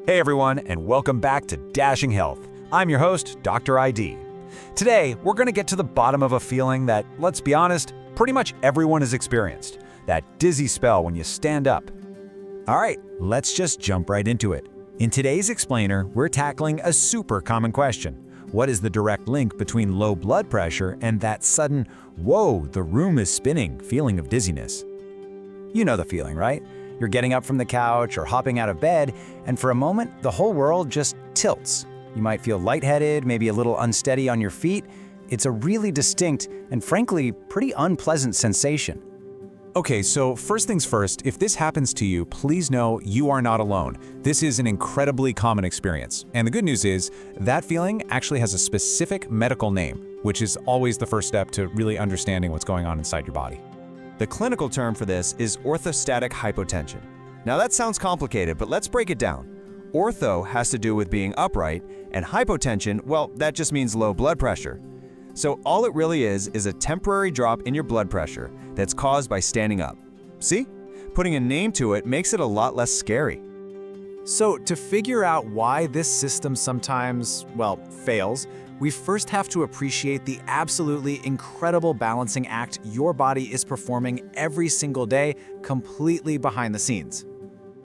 Hey everyone, and welcome back to Dashing Health. I'm your host, Dr. ID. Today, we're going to get to the bottom of a feeling that, let's be honest, pretty much everyone has experienced. That dizzy spell when you stand up. All right, let's just jump right into it. In today's explainer, we're tackling a super common question. What is the direct link between low blood pressure and that sudden, whoa, the room is spinning feeling of dizziness? You know the feeling, right? You're getting up from the couch or hopping out of bed, and for a moment, the whole world just tilts. You might feel lightheaded, maybe a little unsteady on your feet. It's a really distinct and frankly, pretty unpleasant sensation. Okay, so first things first, if this happens to you, please know you are not alone. This is an incredibly common experience. And the good news is that feeling actually has a specific medical name, which is always the first step to really understanding what's going on inside your body. The clinical term for this is orthostatic hypotension. Now that sounds complicated, but let's break it down. Ortho has to do with being upright, and hypotension, well, that just means low blood pressure. So all it really is a temporary drop in your blood pressure that's caused by standing up. See? Putting a name to it makes it a lot less scary. So to figure out why this system sometimes, well, fails, we first have to appreciate the absolutely incredible balancing act your body is performing every single day, completely behind the scenes.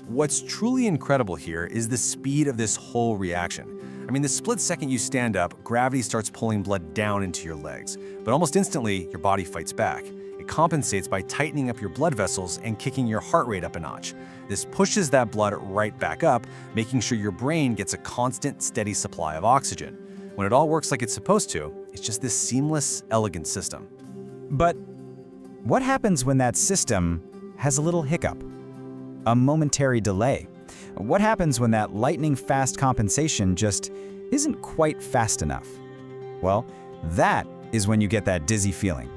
What's truly incredible here is the speed of this whole reaction. I mean, the split second you stand up, gravity starts pulling blood down into your legs, but almost instantly, your body fights back. It compensates by tightening up your blood vessels and kicking your heart rate up a notch. This pushes that blood right back up, making sure your brain gets a constant, steady supply of oxygen. When it all works like it's supposed to, it's just this seamless, elegant system. But what happens when that system has a little hiccup? A momentary delay? What happens when that lightning-fast compensation just isn't quite fast enough? Well, that is when you get that dizzy feeling.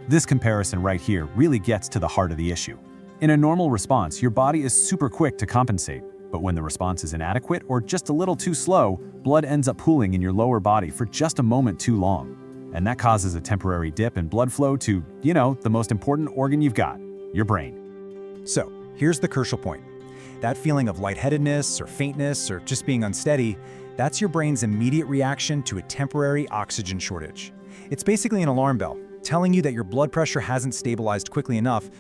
This comparison right here really gets to the heart of the issue. In a normal response, your body is super quick to compensate, but when the response is inadequate or just a little too slow, blood ends up pooling in your lower body for just a moment too long. And that causes a temporary dip in blood flow to, the most important organ you've got, your brain. So, here's the crucial point. That feeling of lightheadedness or faintness or just being unsteady, that's your brain's immediate reaction to a temporary oxygen shortage. It's basically an alarm bell, telling you that your blood pressure hasn't stabilized quickly enough.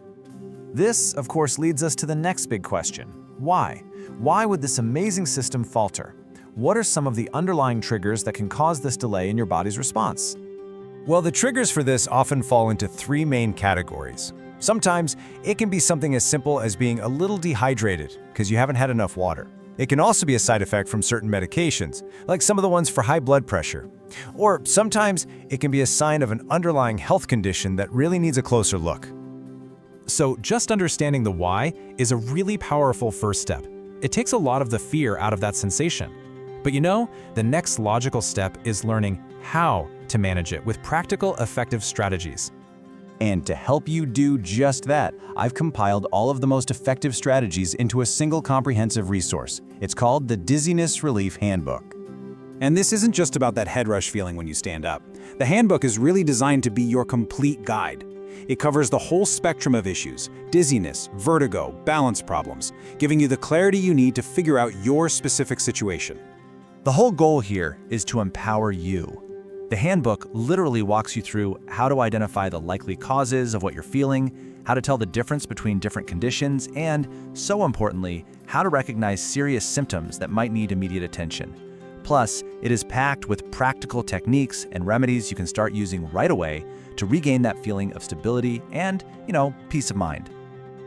This, of course, leads us to the next big question. Why? Why would this amazing system falter? What are some of the underlying triggers that can cause this delay in your body's response? Well, the triggers for this often fall into three main categories. Sometimes it can be something as simple as being a little dehydrated because you haven't had enough water. It can also be a side effect from certain medications, like some of the ones for high blood pressure. Or sometimes it can be a sign of an underlying health condition that really needs a closer look. So just understanding the why is a really powerful first step. It takes a lot of the fear out of that sensation. But the next logical step is learning how to manage it with practical, effective strategies. And to help you do just that, I've compiled all of the most effective strategies into a single comprehensive resource. It's called the Dizziness Relief Handbook. And this isn't just about that head rush feeling when you stand up. The handbook is really designed to be your complete guide. It covers the whole spectrum of issues, dizziness, vertigo, balance problems, giving you the clarity you need to figure out your specific situation. The whole goal here is to empower you. The handbook literally walks you through how to identify the likely causes of what you're feeling, how to tell the difference between different conditions, and, so importantly, how to recognize serious symptoms that might need immediate attention. Plus, it is packed with practical techniques and remedies you can start using right away to regain that feeling of stability and, peace of mind.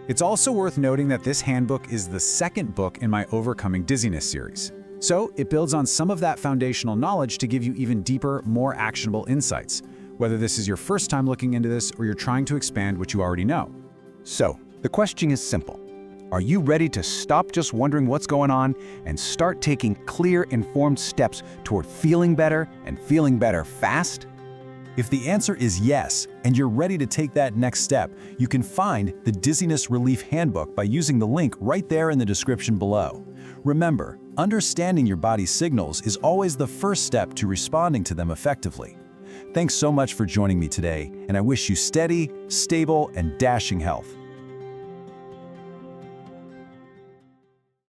It's also worth noting that this handbook is the second book in my Overcoming Dizziness series. So it builds on some of that foundational knowledge to give you even deeper, more actionable insights, whether this is your first time looking into this or you're trying to expand what you already know. So, the question is simple. Are you ready to stop just wondering what's going on and start taking clear, informed steps toward feeling better and feeling better fast? If the answer is yes, and you're ready to take that next step, you can find the Dizziness Relief Handbook by using the link right there in the description below. Remember, understanding your body's signals is always the first step to responding to them effectively. Thanks so much for joining me today, and I wish you steady, stable, and dashing health.